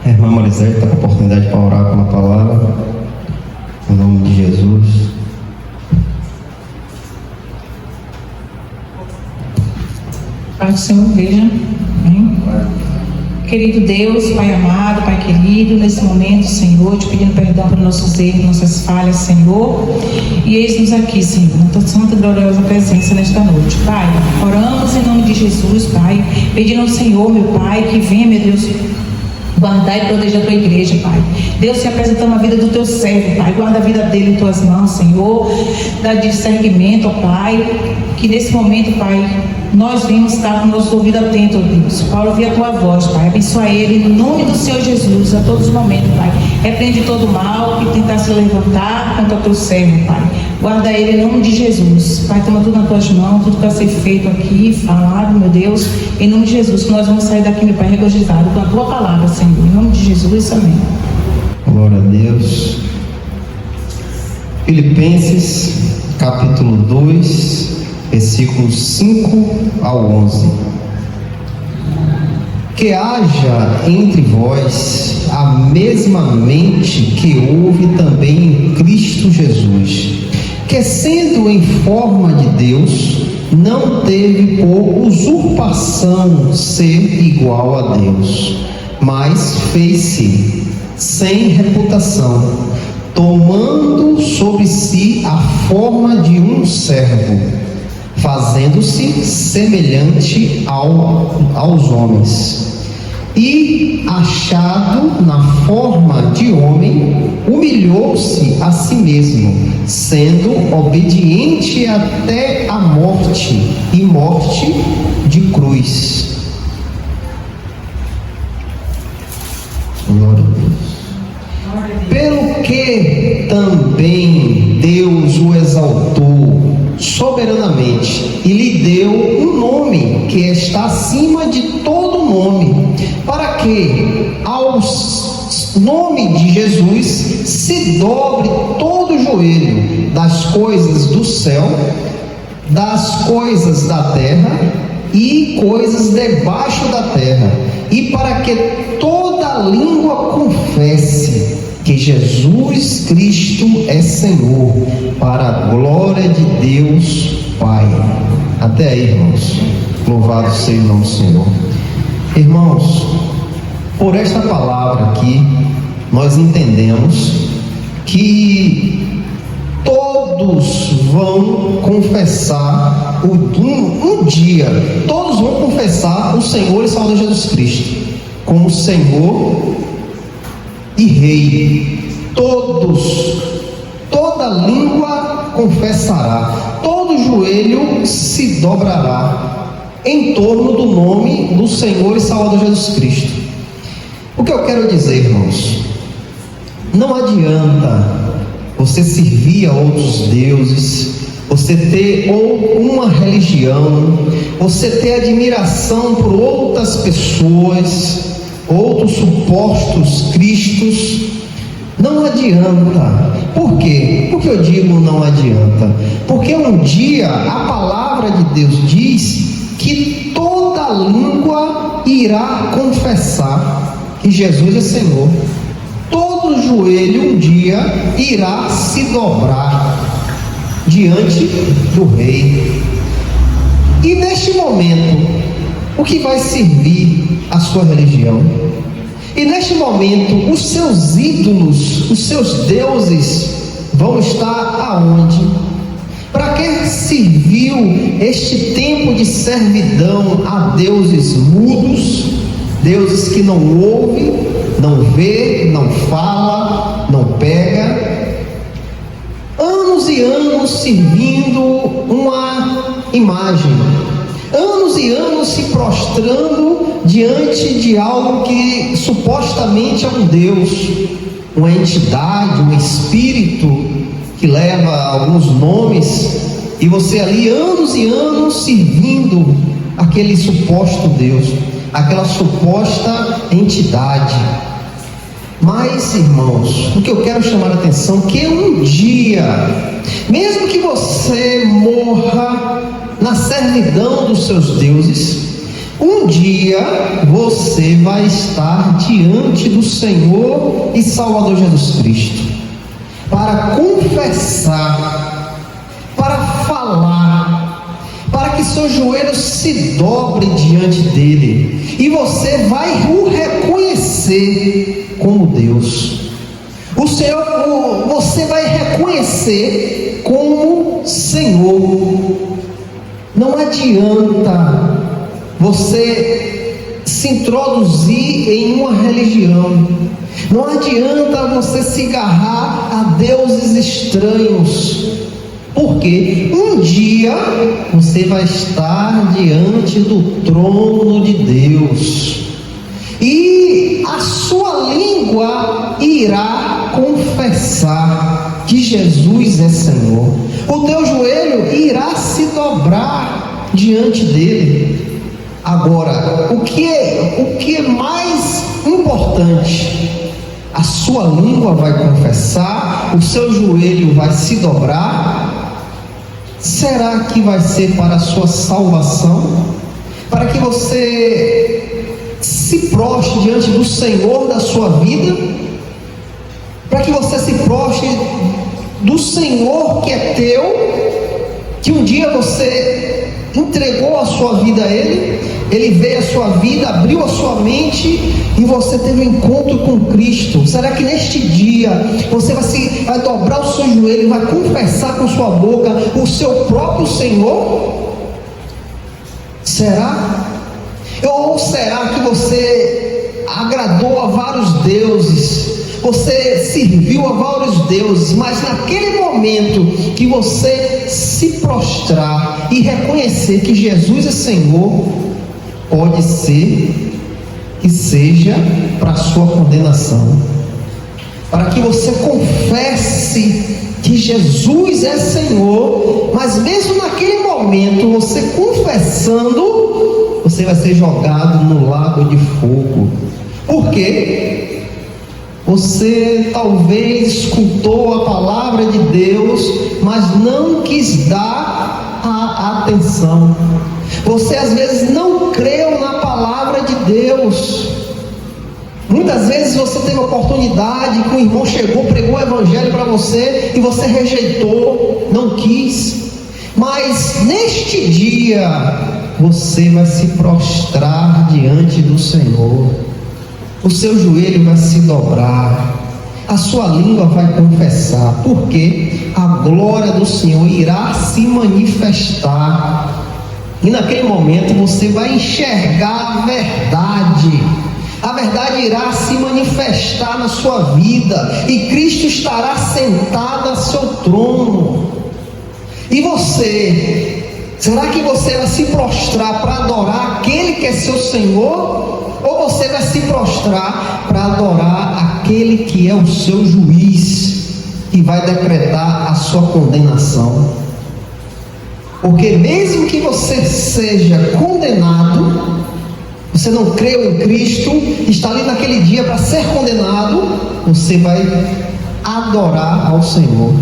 A irmã Marisete está com a oportunidade para orar pela palavra. Em nome de Jesus. Pai do Senhor, veja. Amém. Querido Deus, Pai amado, Pai querido, nesse momento, Senhor, te pedindo perdão por nossos erros, nossas falhas, Senhor. E eis-nos aqui, Senhor, na tua santa e gloriosa presença nesta noite. Pai, oramos em nome de Jesus, Pai, pedindo ao Senhor, meu Pai, que venha, meu Deus, guardar e proteger a tua igreja, Pai. Deus, se apresentando a vida do teu servo, Pai. Guarda a vida dele em tuas mãos, Senhor. Dá discernimento, ó Pai. Que nesse momento, Pai, nós vimos estar com o nosso ouvido atento, ó Deus, para ouvir a tua voz, Pai. Abençoa ele em nome do Senhor Jesus, a todos os momentos, Pai. Repreende todo o mal que tentar se levantar contra o teu servo, Pai. Guarda ele em nome de Jesus. Pai, toma tudo nas tuas mãos, tudo que vai ser feito aqui, falado, meu Deus, em nome de Jesus, que nós vamos sair daqui, meu Pai, regozijados com a tua palavra, Senhor. Em nome de Jesus, amém. Glória a Deus. Filipenses, capítulo 2, versículos 5 ao 11. Que haja entre vós a mesma mente que houve também em Cristo Jesus, que sendo em forma de Deus, não teve por usurpação ser igual a Deus, mas fez-se sem reputação, tomando sobre si a forma de um servo, fazendo-se semelhante aos homens. E, achado na forma de homem, humilhou-se a si mesmo, sendo obediente até a morte, e morte de cruz. Glória a Deus. Pelo que também Deus o exaltou soberanamente e lhe deu um nome que está acima de todo nome, para que ao nome de Jesus se dobre todo o joelho, das coisas do céu, das coisas da terra e coisas debaixo da terra, e para que toda língua confesse que Jesus Cristo é Senhor, para a glória de Deus Pai. Até aí, irmãos. Louvado seja o nome do Senhor. Irmãos, por esta palavra aqui, nós entendemos que todos vão confessar um dia, todos vão confessar o Senhor e Salvador Jesus Cristo como Senhor e Rei. Toda língua confessará, todo joelho se dobrará em torno do nome do Senhor e Salvador Jesus Cristo. O que eu quero dizer, irmãos, não adianta você servir a outros deuses, você ter uma religião, você ter admiração por outras pessoas, outros supostos cristos. Não adianta. Por quê? Por que eu digo não adianta? Porque um dia a palavra de Deus diz que toda língua irá confessar que Jesus é Senhor. Todo joelho um dia irá se dobrar diante do Rei. E neste momento, o que vai servir a sua religião? E neste momento, os seus ídolos, os seus deuses vão estar aonde? Para que serviu este tempo de servidão a deuses mudos, deuses que não ouvem, não vê, não fala, não pega? Anos e anos servindo uma imagem, anos e anos se prostrando diante de algo que supostamente é um Deus, uma entidade, um espírito que leva alguns nomes, e você ali anos e anos servindo aquele suposto Deus, aquela suposta entidade. Mas, irmãos, o que eu quero chamar a atenção é que um dia, mesmo que você morra na servidão dos seus deuses, Um dia você vai estar diante do Senhor e Salvador Jesus Cristo para confessar, para falar, para que seus joelhos se dobrem diante dele e você vai o reconhecer como Deus. Você vai reconhecer como Senhor. Não adianta você se introduzir em uma religião. Não adianta você se agarrar a deuses estranhos. Porque um dia você vai estar diante do trono de Deus. E a sua língua irá confessar que Jesus é Senhor. O teu joelho irá se dobrar diante dele. Agora, o que é mais importante? A sua língua vai confessar, o seu joelho vai se dobrar. Será que vai ser para a sua salvação? Para que você se prostre diante do Senhor da sua vida? Para que você se prostre do Senhor que é teu, que um dia você entregou a sua vida a Ele veio à sua vida, abriu a sua mente e você teve um encontro com Cristo. Será que neste dia você vai dobrar o seu joelho e vai confessar com sua boca o seu próprio Senhor? Será? Ou será que você agradou a vários deuses? Você serviu a vários deuses, mas naquele momento que você se prostrar e reconhecer que Jesus é Senhor, pode ser que seja para a sua condenação, para que você confesse que Jesus é Senhor, mas mesmo naquele momento, você confessando, você vai ser jogado no lago de fogo. Por quê? Você talvez escutou a palavra de Deus, mas não quis dar a atenção. Você às vezes não creu na palavra de Deus. Muitas vezes você teve a oportunidade que um irmão chegou, pregou o evangelho para você e você rejeitou, não quis. Mas neste dia você vai se prostrar diante do Senhor. O seu joelho vai se dobrar, a sua língua vai confessar, porque a glória do Senhor irá se manifestar. E naquele momento você vai enxergar a verdade. A verdade irá se manifestar na sua vida e Cristo estará sentado a seu trono. E você, será que você vai se prostrar para adorar aquele que é seu Senhor? Ou você vai se prostrar para adorar aquele que é o seu juiz, que vai decretar a sua condenação? Porque mesmo que você seja condenado, você não creu em Cristo, está ali naquele dia para ser condenado, você vai adorar ao Senhor,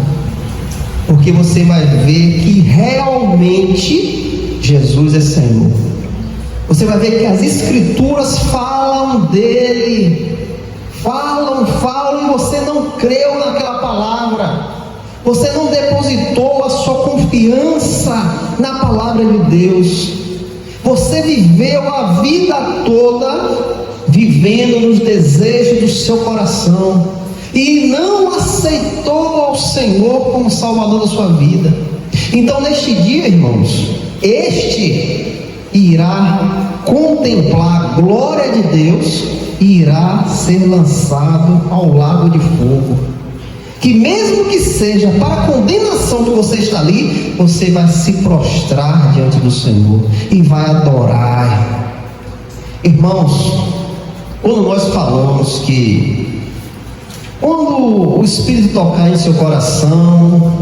porque você vai ver que realmente Jesus é Senhor. Você vai ver que as Escrituras falam dele, falam, e você não creu naquela palavra, você não depositou a sua confiança na palavra de Deus, você viveu a vida toda vivendo nos desejos do seu coração e não aceitou ao Senhor como Salvador da sua vida. Então neste dia, irmãos, irá contemplar a glória de Deus e irá ser lançado ao lago de fogo, que mesmo que seja para a condenação que você está ali, você vai se prostrar diante do Senhor e vai adorar. Irmãos, quando nós falamos que quando o Espírito tocar em seu coração,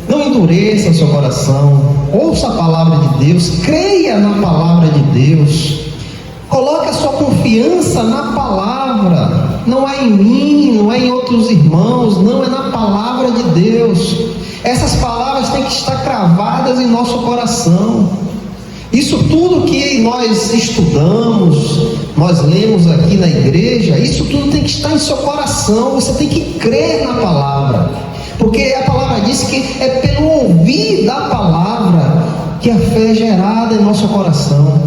não endureça o seu coração, ouça a palavra de Deus, creia na palavra de Deus, coloque a sua confiança na palavra, não é em mim, não é em outros irmãos, não, é na palavra de Deus. Essas palavras têm que estar cravadas em nosso coração. Isso tudo que nós estudamos, nós lemos aqui na igreja, isso tudo tem que estar em seu coração. Você tem que crer na palavra, porque a palavra diz que é pelo ouvir da palavra que a fé é gerada em nosso coração.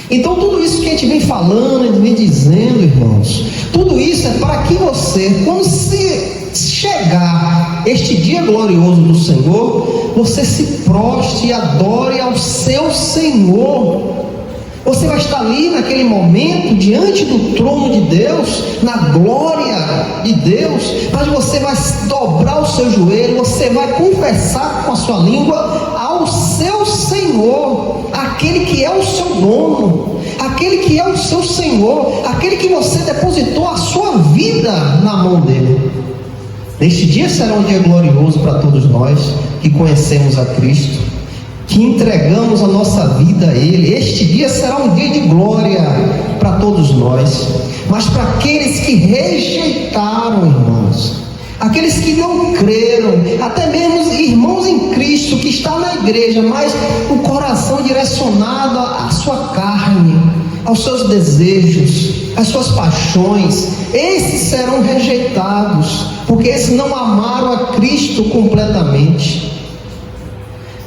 Então tudo isso que a gente vem falando, a gente vem dizendo, irmãos, tudo isso é para que você, quando se chegar este dia glorioso do Senhor, você se prostre e adore ao seu Senhor. Você vai estar ali naquele momento diante do trono de Deus, na glória de Deus, mas você vai dobrar o seu joelho, você vai confessar com a sua língua ao seu Senhor, aquele que é o seu dono, aquele que é o seu Senhor, aquele que você depositou a sua vida na mão dele. Este dia será um dia glorioso para todos nós que conhecemos a Cristo, que entregamos a nossa vida a Ele. Este dia será um dia de glória para todos nós, mas para aqueles que rejeitaram, irmãos, aqueles que não creram, até mesmo irmãos em Cristo que está na igreja, mas o coração direcionado à sua carne, aos seus desejos, às suas paixões, esses serão rejeitados, porque esses não amaram a Cristo completamente.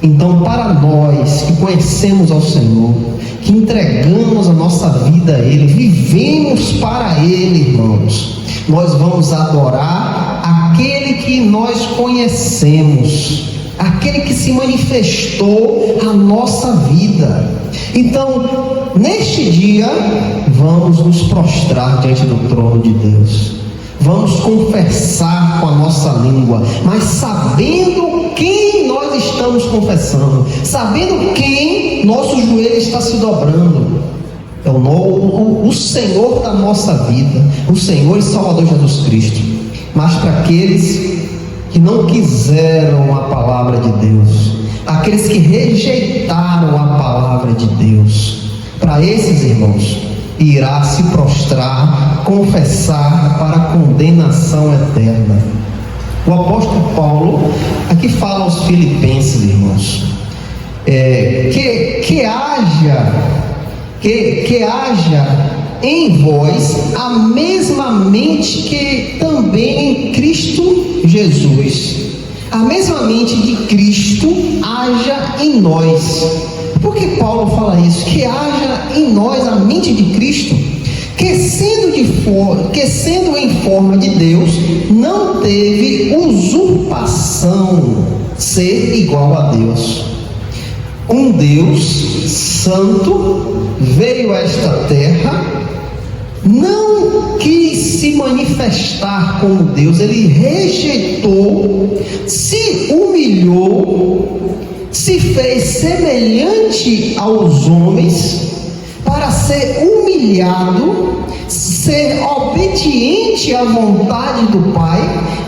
Então, para nós que conhecemos ao Senhor, que entregamos a nossa vida a Ele, vivemos para Ele, irmãos, nós vamos adorar aquele que nós conhecemos, aquele que se manifestou a nossa vida. Então, neste dia, vamos nos prostrar diante do trono de Deus, vamos confessar com a nossa língua, mas sabendo quem nós estamos confessando, sabendo quem nosso joelho está se dobrando. É o Senhor da nossa vida, o Senhor e Salvador Jesus Cristo. Mas para aqueles que não quiseram a palavra de Deus, aqueles que rejeitaram a palavra de Deus, para esses irmãos, irá se prostrar, confessar para a condenação eterna. O apóstolo Paulo aqui fala aos filipenses, irmãos, que haja em vós a mesma mente que também em Cristo Jesus. A mesma mente de Cristo haja em nós. Por que Paulo fala isso? Que haja em nós a mente de Cristo, que sendo em forma de Deus, não teve usurpação ser igual a Deus. Um Deus santo veio a esta terra, não quis se manifestar como Deus, ele rejeitou, se humilhou, se fez semelhante aos homens, para ser humilhado, ser obediente à vontade do Pai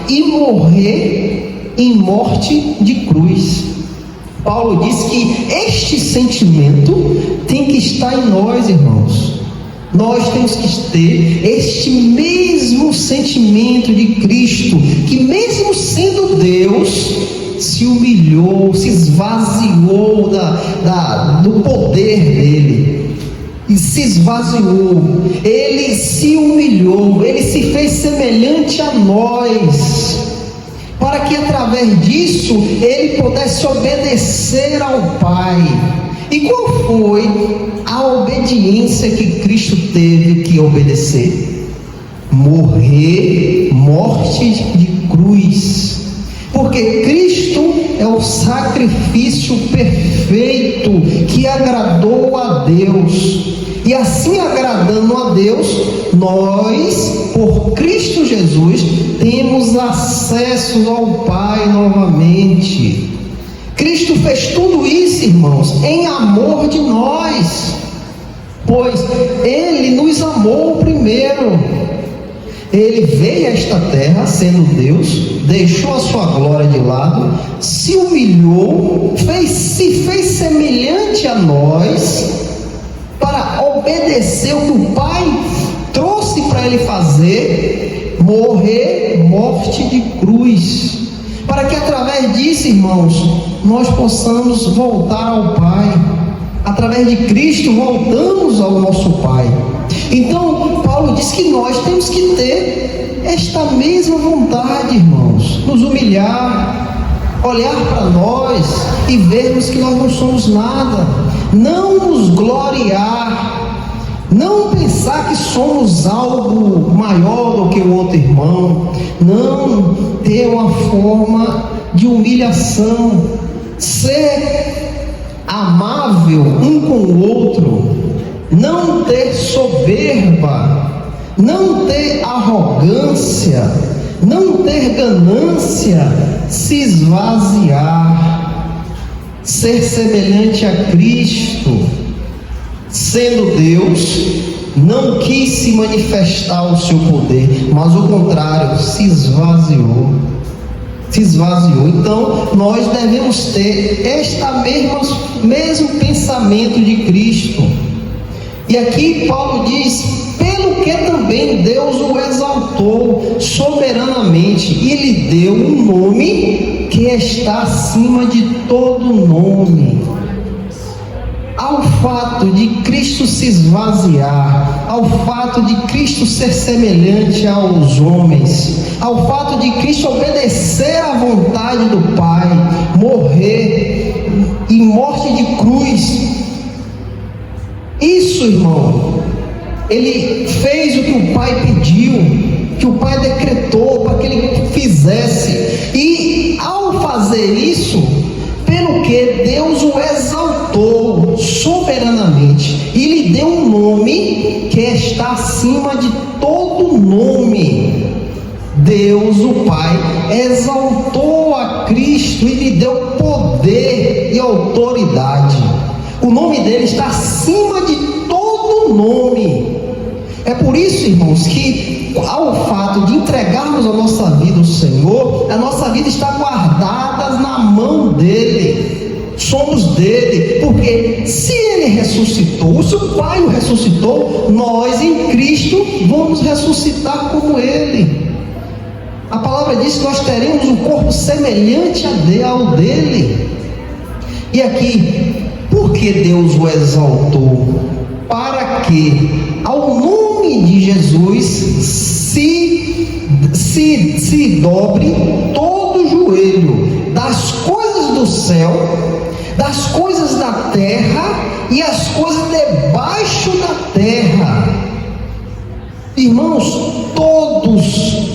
e morrer em morte de cruz. Paulo diz que este sentimento tem que estar em nós, irmãos. Nós temos que ter este mesmo sentimento de Cristo, que mesmo sendo Deus, se humilhou, se esvaziou do poder dele, e se esvaziou, ele se humilhou, ele se fez semelhante a nós, para que através disso ele pudesse obedecer ao Pai. E qual foi a obediência que Cristo teve que obedecer? Morrer, morte de cruz. Porque Cristo é o sacrifício perfeito que agradou a Deus. E assim, agradando a Deus, nós, por Cristo Jesus, temos acesso ao Pai novamente. Cristo fez tudo isso, irmãos, em amor de nós, pois Ele nos amou primeiro. Ele veio a esta terra sendo Deus, deixou a sua glória de lado, se humilhou, se fez semelhante a nós, para obedecer o que o Pai trouxe para Ele fazer, morrer morte de cruz, para que através disso, irmãos, nós possamos voltar ao Pai, Através de Cristo voltamos ao nosso Pai. Então Paulo diz que nós temos que ter esta mesma vontade, irmãos, nos humilhar, olhar para nós e vermos que nós não somos nada, não nos gloriar, não pensar que somos algo maior do que o outro irmão, não ter uma forma de humilhação, ser amável um com o outro, não ter soberba, não ter arrogância, não ter ganância, se esvaziar, ser semelhante a Cristo. Sendo Deus, não quis se manifestar o seu poder, mas o contrário, se esvaziou. Então nós devemos ter mesmo pensamento de Cristo. E aqui Paulo diz: pelo que também Deus o exaltou soberanamente e lhe deu um nome que está acima de todo nome. Ao fato de Cristo se esvaziar, ao fato de Cristo ser semelhante aos homens, ao fato de Cristo obedecer à vontade do Pai, morrer em morte de cruz, isso, irmão, ele fez o que o Pai pediu, que o Pai decretou para que ele fizesse, e ao fazer isso, pelo que Deus o exaltou soberanamente e lhe deu um nome que está acima de todo nome. Deus, o Pai, exaltou a Cristo e lhe deu poder e autoridade. O nome dele está acima de todo nome. É por isso, irmãos, que ao fato de entregarmos a nossa vida ao Senhor, a nossa vida está guardada na mão dele, somos dele, porque se ele ressuscitou, se o Pai o ressuscitou, nós em Cristo vamos ressuscitar como ele. A palavra diz que nós teremos um corpo semelhante ao dele. E aqui, por que Deus o exaltou? Para que ao nome de Jesus se dobre todo o joelho das coisas do céu, das coisas da terra e as coisas debaixo da terra. Irmãos, todos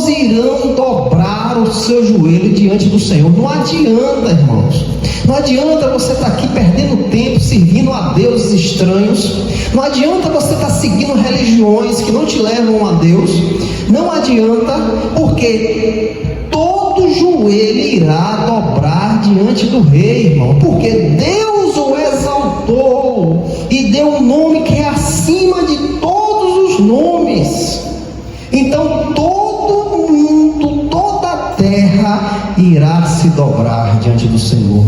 irão dobrar o seu joelho diante do Senhor. Não adianta, irmãos, não adianta você estar aqui perdendo tempo servindo a deuses estranhos, não adianta você estar seguindo religiões que não te levam a Deus, não adianta, porque todo joelho irá dobrar diante do Rei, irmão, porque Deus o exaltou e deu um nome que é acima de todos os nomes. Então todo mundo, toda a terra irá se dobrar diante do Senhor,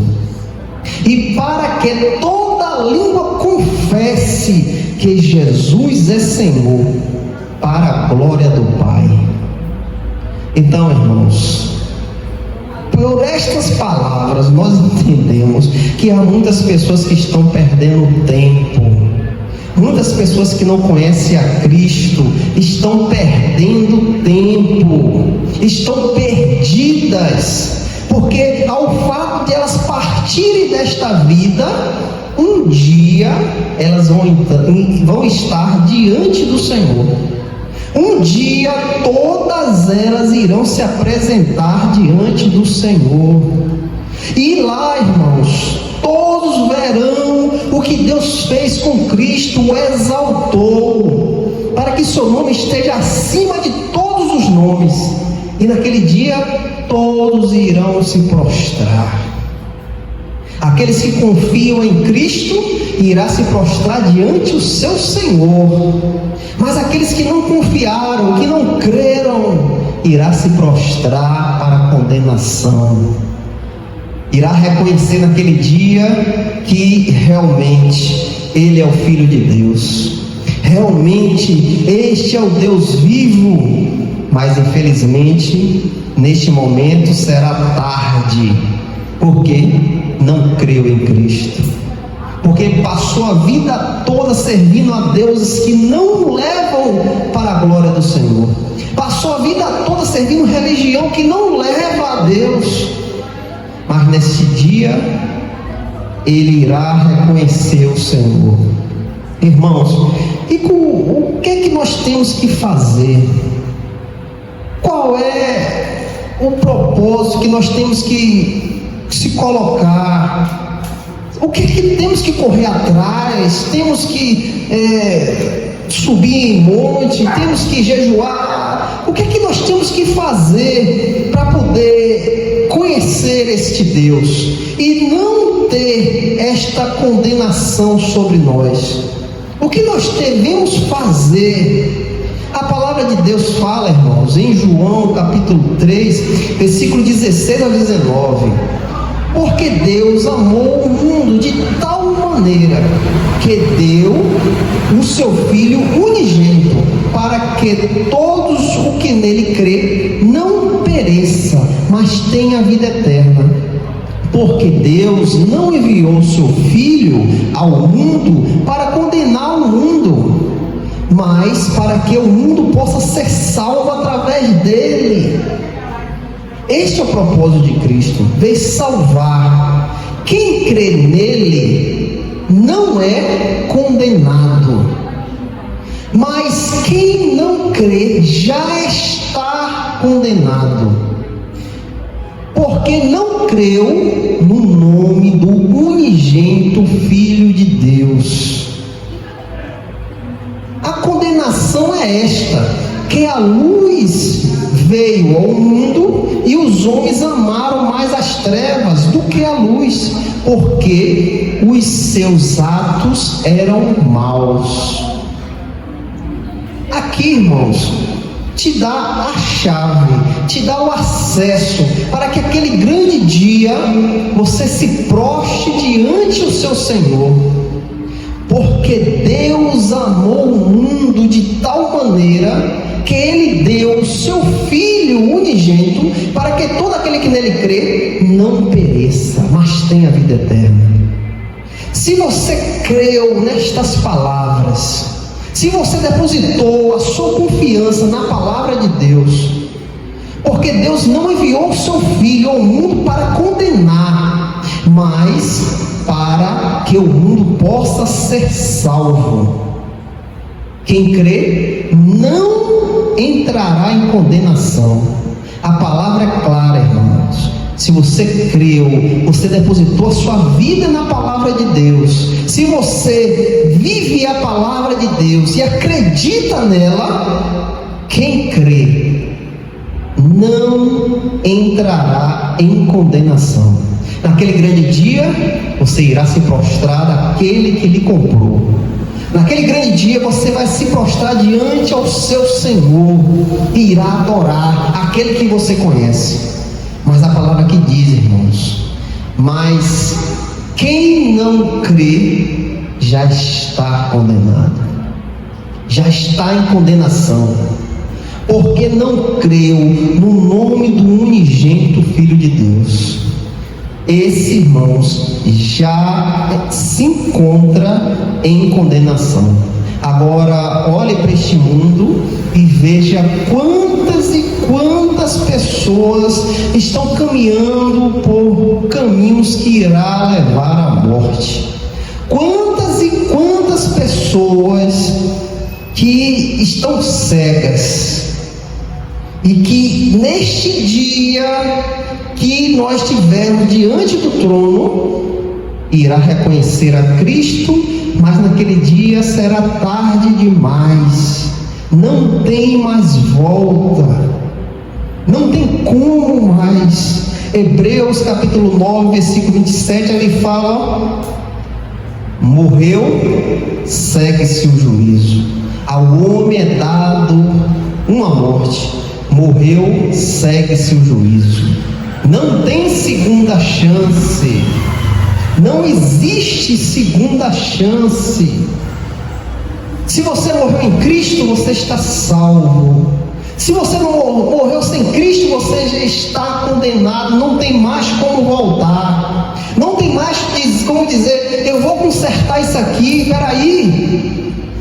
e para que toda língua confesse que Jesus é Senhor, para a glória do Pai. Então, irmãos, por estas palavras nós entendemos que há muitas pessoas que estão perdendo tempo, muitas pessoas que não conhecem a Cristo estão perdendo tempo, estão perdidas, porque ao fato de elas partirem desta vida, um dia elas vão estar diante do Senhor. Um dia todas elas irão se apresentar diante do Senhor, e lá, irmãos, todos verão o que Deus fez com Cristo, o exaltou, para que seu nome esteja acima de todos os nomes, e naquele dia todos irão se prostrar. Aqueles que confiam em Cristo irá se prostrar diante do seu Senhor, mas aqueles que não confiaram, que não creram, irá se prostrar para a condenação. Irá reconhecer naquele dia que realmente Ele é o Filho de Deus, realmente este é o Deus vivo. Mas infelizmente neste momento será tarde, porque não creu em Cristo, porque passou a vida toda servindo a deuses que não o levam para a glória do Senhor. Passou a vida toda servindo religião que não leva a Deus. Mas nesse dia ele irá reconhecer o Senhor. Irmãos, o que é que nós temos que fazer? Qual é o propósito que nós temos que se colocar? O que é que temos que correr atrás? Temos que subir em monte? Temos que jejuar? O que é que nós temos que fazer para poder conhecer este Deus e não ter esta condenação sobre nós? O que nós devemos fazer? A palavra de Deus fala, irmãos, em João capítulo 3, versículo 16 a 19: porque Deus amou o mundo de tal maneira que deu o seu Filho unigênito, para que todos o que nele crê não pereça, mas tenha a vida eterna. Porque Deus não enviou o seu Filho ao mundo para condenar o mundo, mas para que o mundo possa ser salvo através dele. Este é o propósito de Cristo, veio salvar. Quem crê nele não é condenado, mas quem não crê já está condenado, porque não creu no nome do unigênito Filho de Deus. A condenação é esta: que a luz veio ao mundo e os homens amaram mais as trevas do que a luz, porque os seus atos eram maus. Aqui, irmãos, te dá a chave, te dá o acesso para que aquele grande dia você se prostre diante do seu Senhor. Porque Deus amou o mundo de tal maneira que Ele deu o seu Filho unigênito, para que todo aquele que nele crê não pereça, mas tenha a vida eterna. Se você creu nestas palavras, se você depositou a sua confiança na palavra de Deus, porque Deus não enviou o seu Filho ao mundo para condenar, mas para que o mundo possa ser salvo. Quem crê não entrará em condenação. A palavra é clara, irmãos. Se você creu, você depositou a sua vida na palavra de Deus, se você vive a palavra de Deus e acredita nela, quem crê não entrará em condenação. Naquele grande dia, você irá se prostrar daquele que lhe comprou. Naquele grande dia você vai se prostrar diante ao seu Senhor e irá adorar aquele que você conhece. Mas a palavra que diz, irmãos, mas quem não crê já está condenado, já está em condenação, porque não creu no nome do unigênito Filho de Deus. Esse, irmãos, já se encontra em condenação. Agora, olhe para este mundo e veja quantas e quantas pessoas estão caminhando por caminhos que irá levar à morte. Quantas e quantas pessoas que estão cegas e que neste dia que nós tivermos diante do trono, irá reconhecer a Cristo, mas naquele dia será tarde demais, não tem mais volta, não tem como mais. Hebreus capítulo 9, versículo 27, ele fala: morreu, segue-se o juízo, ao homem é dado uma morte, morreu, segue-se o juízo. Não tem segunda chance, não existe segunda chance. Se você morreu em Cristo, você está salvo. Se você não morreu sem Cristo, você já está condenado, não tem mais como voltar. Não tem mais como dizer, eu vou consertar isso aqui,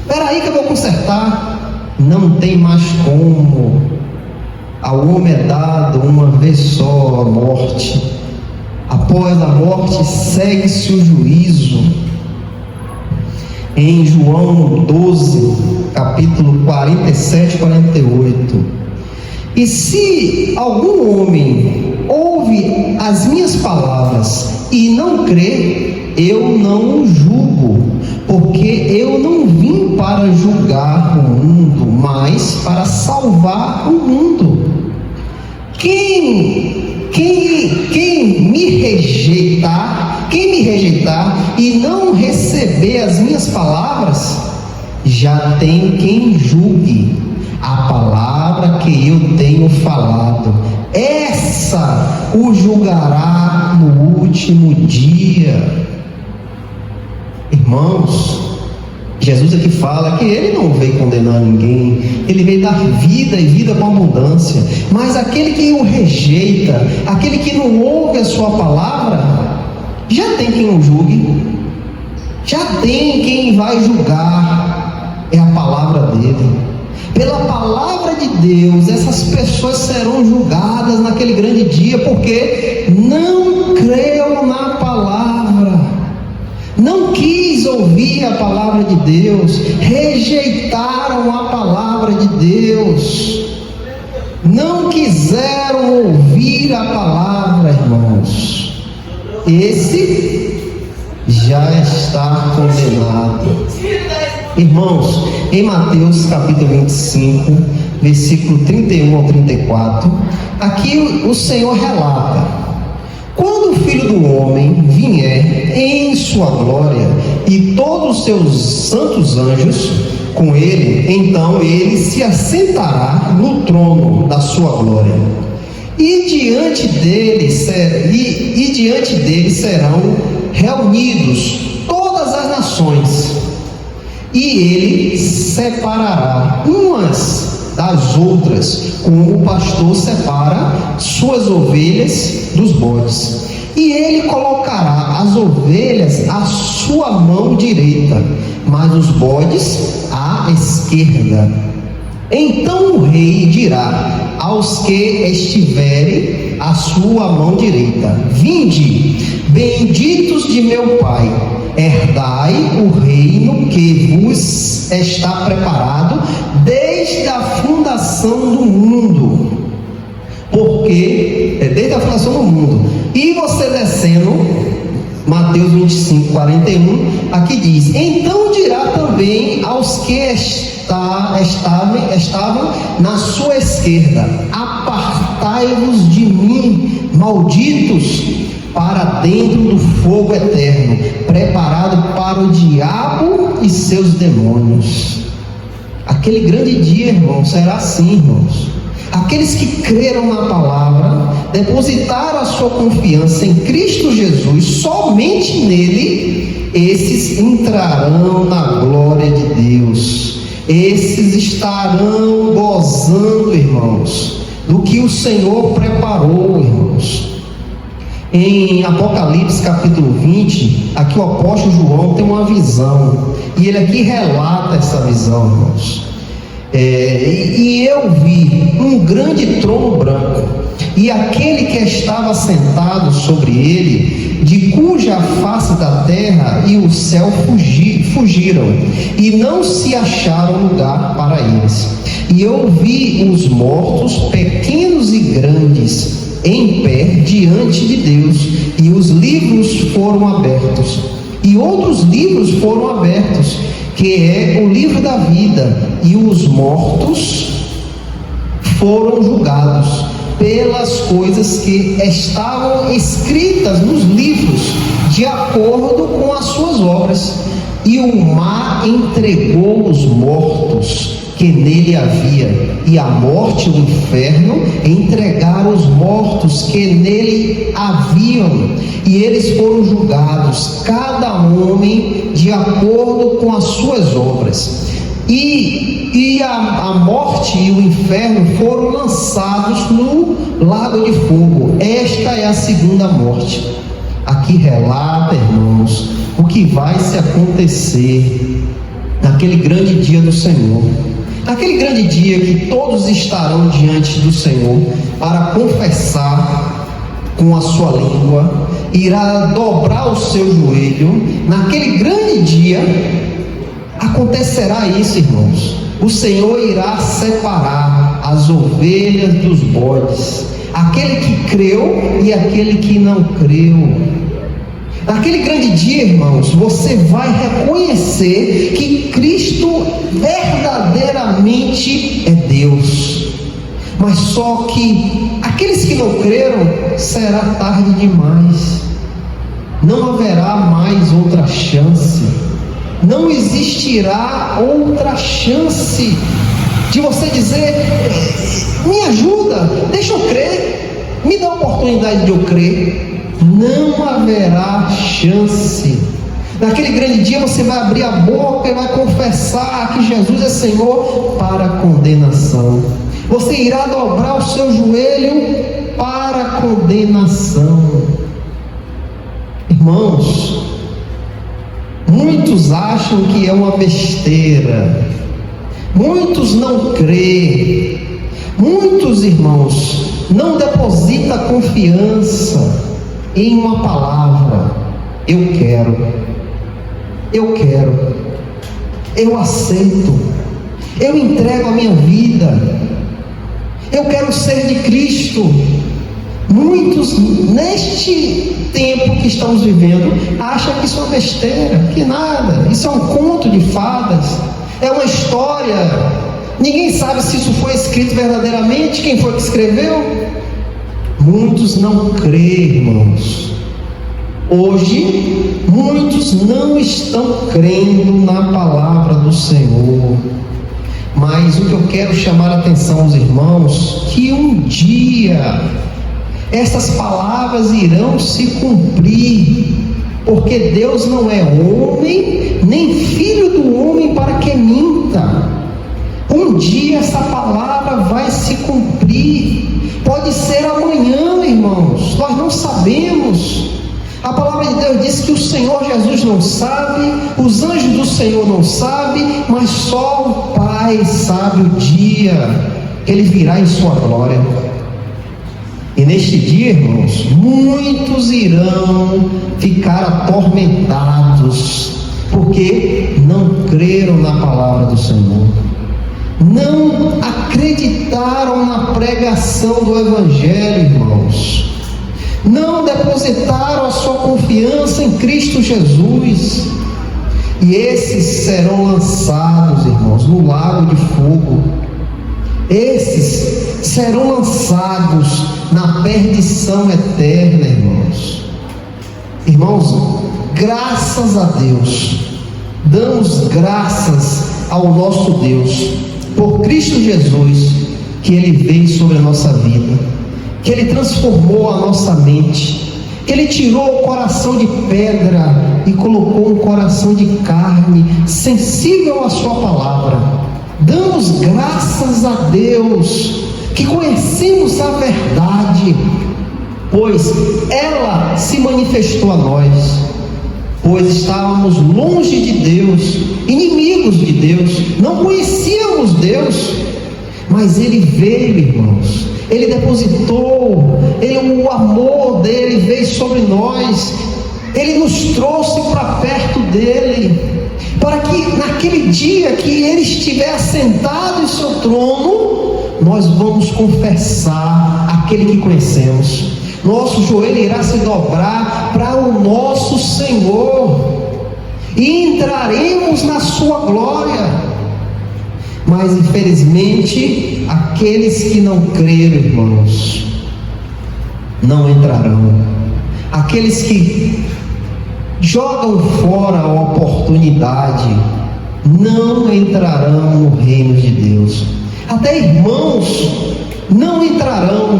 peraí que eu vou consertar. Não tem mais como. Ao homem é dado uma vez só a morte. Após a morte segue-se o juízo. Em João 12, capítulo 47 e 48. E se algum homem ouve as minhas palavras e não crê, eu não o julgo, porque eu não vim para julgar o mundo, mas para salvar o mundo. Quem me rejeitar e não receber as minhas palavras, já tem quem julgue a palavra que eu tenho falado. Essa o julgará no último dia. Irmãos, Jesus aqui fala que ele não veio condenar ninguém, ele veio dar vida e vida com abundância. Mas aquele que o rejeita, aquele que não ouve a sua palavra, já tem quem o julgue, já tem quem vai julgar. É a palavra dele. Pela palavra de Deus, essas pessoas serão julgadas naquele grande dia, porque não creu na palavra, não quis ouvir a palavra de Deus, rejeitaram a palavra de Deus, não quiseram ouvir a palavra, irmãos.Esse já está condenado. Irmãos, em Mateus capítulo 25, versículo 31 ao 34, aqui o Senhor relata: quando o Filho do Homem vier em sua glória e todos os seus santos anjos com ele, então ele se assentará no trono da sua glória. E diante dele serão reunidos todas as nações, e ele separará umas das outras, como o pastor separa suas ovelhas dos bodes. E ele colocará as ovelhas à sua mão direita, mas os bodes à esquerda. Então o rei dirá aos que estiverem à sua mão direita: vinde, benditos de meu Pai, herdai o reino que vos está preparado desde a fundação do mundo. Porque desde a fundação do mundo. E você descendo, Mateus 25, 41, aqui diz: então dirá também aos que estavam na sua esquerda: apartai-vos de mim, malditos, para dentro do fogo eterno, preparado para o diabo e seus demônios. Aquele grande dia, irmãos, será assim, irmãos. Aqueles que creram na palavra, depositaram a sua confiança em Cristo Jesus, somente nele, esses entrarão na glória de Deus. Esses estarão gozando, irmãos, do que o Senhor preparou, irmãos. Em Apocalipse capítulo 20, aqui o apóstolo João tem uma visão, e ele aqui relata essa visão, irmãos. E eu vi um grande trono branco, e aquele que estava sentado sobre ele, de cuja face da terra e o céu fugiram, e não se acharam lugar para eles. E eu vi os mortos, pequenos e grandes, em pé diante de Deus, e os livros foram abertos, e outros livros foram abertos, que é o livro da vida, e os mortos foram julgados pelas coisas que estavam escritas nos livros, de acordo com as suas obras. E o mar entregou os mortos que nele havia, e a morte e o inferno entregaram os mortos que nele haviam, e eles foram julgados, cada homem de acordo com as suas obras. E a morte e o inferno foram lançados no lago de fogo. Esta é a segunda morte. aqui relata, irmãos, o que vai se acontecer naquele grande dia do Senhor. Naquele grande dia que todos estarão diante do Senhor para confessar com a sua língua, irá dobrar o seu joelho. Naquele grande dia acontecerá isso, irmãos. O Senhor irá separar as ovelhas dos bodes, aquele que creu e aquele que não creu. Naquele grande dia, irmãos, você vai reconhecer que Cristo verdadeiramente é Deus. Mas só que aqueles que não creram, será tarde demais. Não haverá mais outra chance. Não existirá outra chance de você dizer: me ajuda, deixa eu crer, me dá a oportunidade de eu crer. Não haverá chance. Naquele grande dia você vai abrir a boca e vai confessar que Jesus é Senhor para a condenação. Você irá dobrar o seu joelho para a condenação. Irmãos, muitos acham que é uma besteira. Muitos não creem. Muitos, irmãos, não depositam confiança em uma palavra: eu quero, eu aceito, eu entrego a minha vida, eu quero ser de Cristo. Muitos, neste tempo que estamos vivendo, acham que isso é uma besteira, que nada, isso é um conto de fadas, é uma história, ninguém sabe se isso foi escrito verdadeiramente, quem foi que escreveu. Muitos não creem, irmãos. Hoje, muitos não estão crendo na palavra do Senhor. Mas o que eu quero chamar a atenção aos irmãos, que um dia essas palavras irão se cumprir, porque Deus não é homem, nem filho do homem para que minta. Um dia essa palavra vai se cumprir. Pode ser amanhã, irmãos, nós não sabemos. A palavra de Deus diz que o Senhor Jesus não sabe, os anjos do Senhor não sabem, mas só o Pai sabe o dia que Ele virá em sua glória. E neste dia, irmãos, muitos irão ficar atormentados, porque não creram na palavra do Senhor, não acreditaram na pregação do Evangelho, irmãos, não depositaram a sua confiança em Cristo Jesus, e esses serão lançados, irmãos, no lago de fogo. Esses serão lançados na perdição eterna, irmãos. Irmãos, graças a Deus, damos graças ao nosso Deus por Cristo Jesus, que Ele veio sobre a nossa vida, que Ele transformou a nossa mente, que Ele tirou o coração de pedra e colocou um coração de carne, sensível à sua palavra. Damos graças a Deus que conhecemos a verdade, pois ela se manifestou a nós, pois estávamos longe de Deus, inimigos de Deus, não conhecíamos Deus, mas Ele veio, irmãos, Ele depositou, o amor dEle veio sobre nós, Ele nos trouxe para perto dEle, para que naquele dia que Ele estiver assentado em seu trono, nós vamos confessar aquele que conhecemos. Nosso joelho irá se dobrar para o nosso Senhor e entraremos na sua glória. Mas infelizmente, aqueles que não creram, irmãos, não entrarão. Aqueles que jogam fora a oportunidade não entrarão no reino de Deus. Até irmãos não entrarão,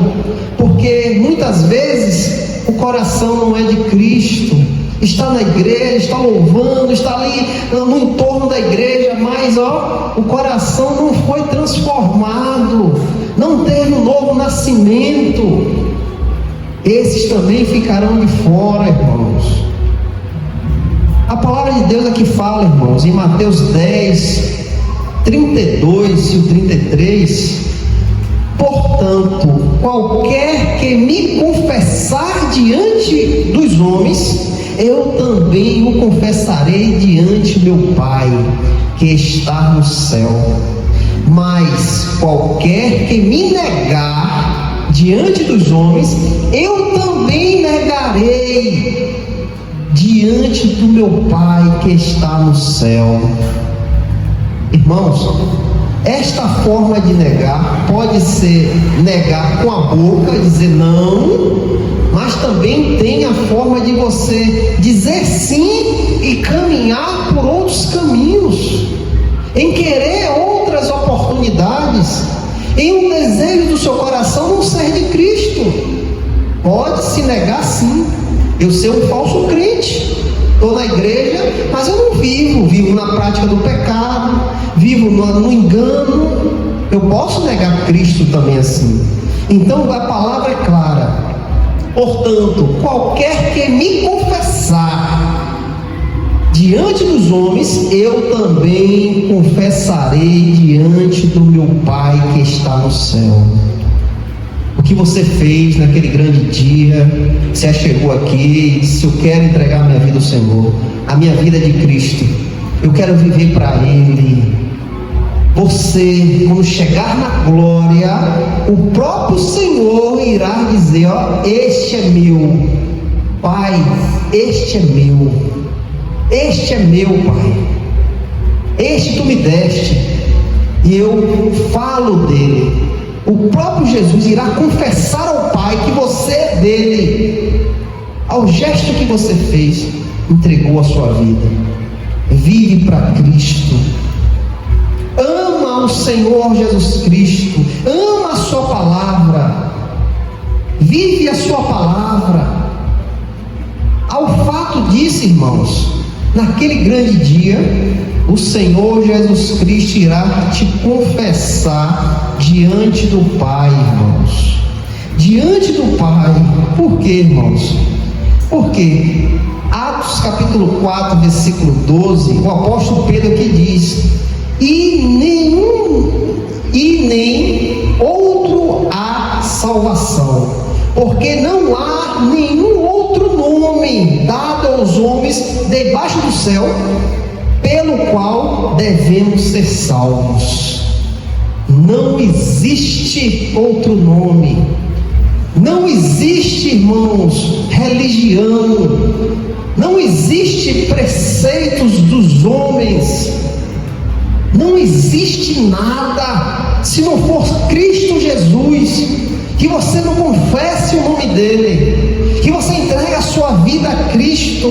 porque muitas vezes o coração não é de Cristo, está na igreja, está louvando, está ali no entorno da igreja, mas o coração não foi transformado, não teve um novo nascimento. esses também ficarão de fora, irmãos. A palavra de Deus aqui fala, irmãos, em Mateus 10, 32 e o 33: portanto, qualquer que me confessar diante dos homens, eu também o confessarei diante meu Pai que está no céu. Mas qualquer que me negar diante dos homens, eu também negarei diante do meu Pai que está no céu. Irmãos, esta forma de negar pode ser negar com a boca, dizer não, mas também tem a forma de você dizer sim e caminhar por outros caminhos, em querer outras oportunidades, em um desejo do seu coração não ser de Cristo. Pode se negar sim. Eu ser um falso crente, estou na igreja, mas eu não vivo na prática do pecado, vivo no engano. Eu posso negar Cristo também assim. Então a palavra é clara: portanto, qualquer que me confessar diante dos homens, eu também confessarei diante do meu Pai que está no céu. O que você fez naquele grande dia? Você chegou aqui e disse: eu quero entregar minha vida ao Senhor, a minha vida é de Cristo, eu quero viver para Ele. Você, quando chegar na glória, o próprio Senhor irá dizer: ó, este é meu Pai, este é meu, este é meu Pai, este tu me deste, e eu falo dele. O próprio Jesus irá confessar ao Pai que você é dele. Ao gesto que você fez, entregou a sua vida, vive para Cristo, ama o Senhor Jesus Cristo, ama a sua palavra, vive a sua palavra. Ao fato disso, irmãos, naquele grande dia, o Senhor Jesus Cristo irá te confessar diante do Pai, irmãos. Diante do Pai. Por quê, irmãos? Porque Atos capítulo 4, versículo 12, o apóstolo Pedro aqui diz: nem outro há salvação, porque não há nenhum outro nome dado aos homens debaixo do céu, pelo qual devemos ser salvos. Não existe outro nome, não existe, irmãos, religião, não existe preceitos dos homens, não existe nada, se não for Cristo Jesus, que você não confesse o nome dele, que você entregue a sua vida a Cristo.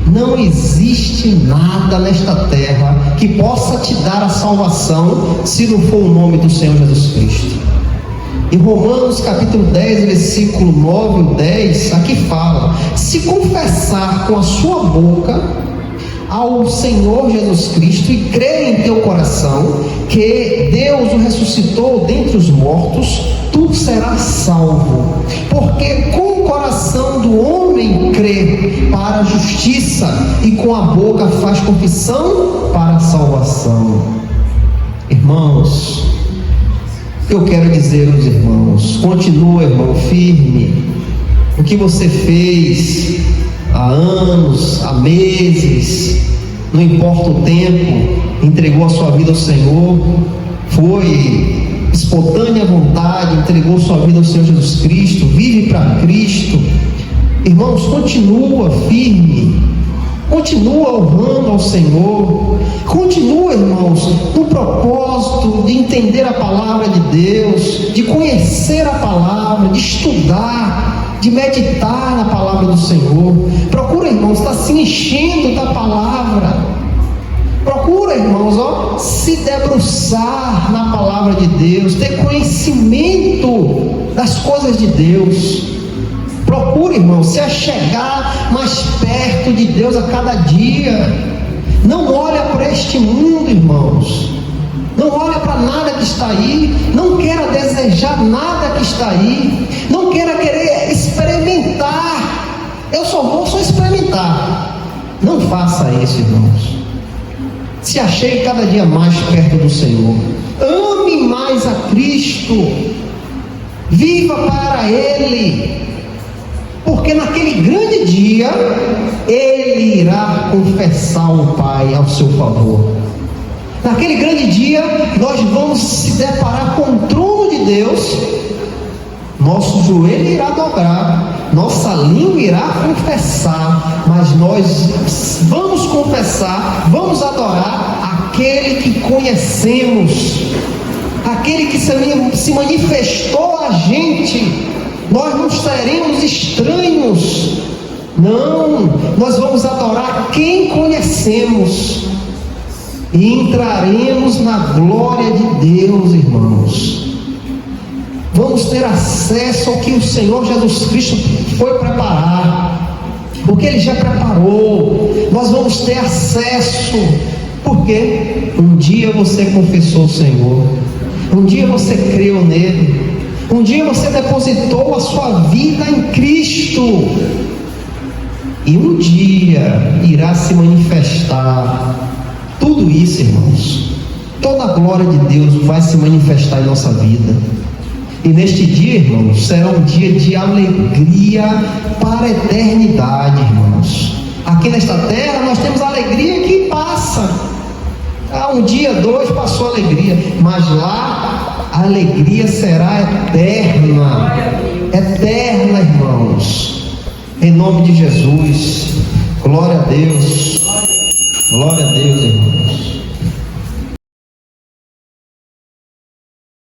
Não existe nada nesta terra que possa te dar a salvação, se não for o nome do Senhor Jesus Cristo. Em Romanos capítulo 10, versículo 9 e 10, aqui fala: se confessar com a sua boca ao Senhor Jesus Cristo e crer em teu coração que Deus o ressuscitou dentre os mortos, tu serás salvo. Porque com o coração do homem crê para a justiça, e com a boca faz confissão para a salvação. Irmãos, eu quero dizer aos irmãos: continua, irmão, firme. O que você fez há anos, há meses, não importa o tempo, entregou a sua vida ao Senhor, foi espontânea vontade, entregou sua vida ao Senhor Jesus Cristo, vive para Cristo. Irmãos, continua firme, continua honrando ao Senhor, continua, irmãos, no propósito de entender a palavra de Deus, de conhecer a palavra, de estudar, de meditar na palavra do Senhor. Procura, irmãos, estar se enchendo da palavra. Procura, irmãos, se debruçar na palavra de Deus, ter conhecimento das coisas de Deus. Procura, irmãos, se achegar mais perto de Deus a cada dia. Não olha para este mundo, irmãos. Não olha para nada que está aí. Não queira desejar nada que está aí. Não queira querer experimentar Eu só vou experimentar. Não faça isso, irmãos. Se achegue cada dia mais perto do Senhor. Ame mais a Cristo. Viva para Ele. Porque naquele grande dia, Ele irá confessar o Pai ao seu favor. Naquele grande dia, nós vamos se deparar com o trono de Deus. Nosso joelho irá dobrar, nossa língua irá confessar, mas nós vamos confessar, vamos adorar aquele que conhecemos, aquele que se manifestou a gente. Nós não seremos estranhos, não, nós vamos adorar quem conhecemos e entraremos na glória de Deus, irmãos. Vamos ter acesso ao que o Senhor Jesus Cristo foi preparar, o que Ele já preparou. Nós vamos ter acesso, porque um dia você confessou o Senhor, um dia você creu nele, um dia você depositou a sua vida em Cristo, e um dia irá se manifestar tudo isso, irmãos. Toda a glória de Deus vai se manifestar em nossa vida. E neste dia, irmãos, será um dia de alegria para a eternidade, irmãos. Aqui nesta terra nós temos alegria que passa. Um dia, dois, passou a alegria. Mas lá a alegria será eterna. Eterna, irmãos. Em nome de Jesus. Glória a Deus. Glória a Deus,